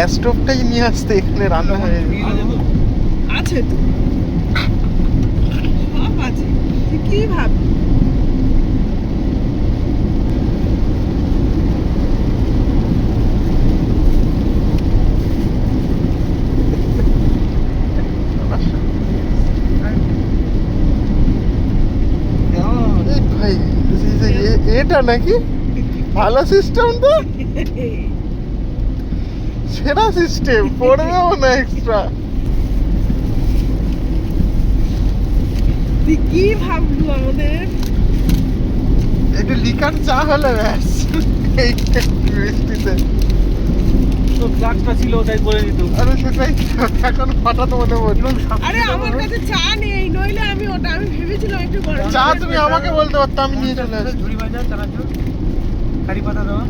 Gas স্টোভটাই নিয়ে আসতে, এখানে রান্না হয়ে আছে তো, সব আছে। তুই কি ভাবি? এই ভাই, এটা নাকি ভালো সিস্টেম তো, সেরা সিস্টেম, পড়বেও না এক্সট্রা। তুই কি ভাবলু আমাদের? একটু লিকার চা হলে ব্যাস, এই বৃষ্টিতে। তো প্লাগটা ছিল ওটাই করে দিত। আরে সেটাই এখন হঠাৎ মনে পড়লো। আরে আমার কাছে চা নেই, নইলে আমি ভেবেছিলাম একটু গরম চা তুমি আমাকে বলতে পারতো, আমি নিয়ে চলে আসছি। ঝুড়ি ভাজা চানাচুর কারি পাতা দেওয়া।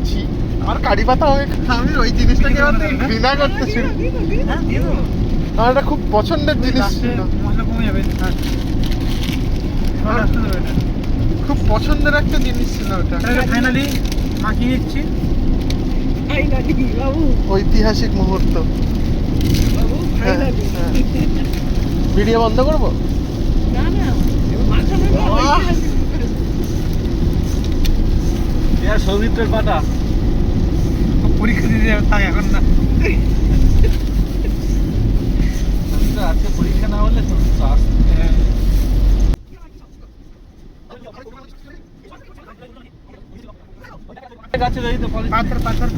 ছি, আমার কারি পাতা আমি ওই জিনিসটাকে এবার থেকে ঘৃণা করতেছি। হ্যাঁ দিয়ে দেবো। আমার এটা খুব পছন্দের জিনিস ছিল, মশলা কমে যাবে। হ্যাঁ সব আসতে দেবে না। খুব পছন্দের একটা জিনিস ছিল ওটা। তাহলে ফাইনালি মাখিয়ে দিচ্ছি। ফাইনালি বাবু, ঐতিহাসিক মুহূর্ত। বাবু ফাইনালি। হ্যাঁ। ভিডিও বন্ধ করবো? না না, মাখানো না, বাহ! এর সৌমিত্রের পাতা পরীক্ষা দিতে যাবে, তাই এখন না। আজকে পরীক্ষা না হলে সৌমিত্র আসতে। গাছে রয়েছে পাথর পাথর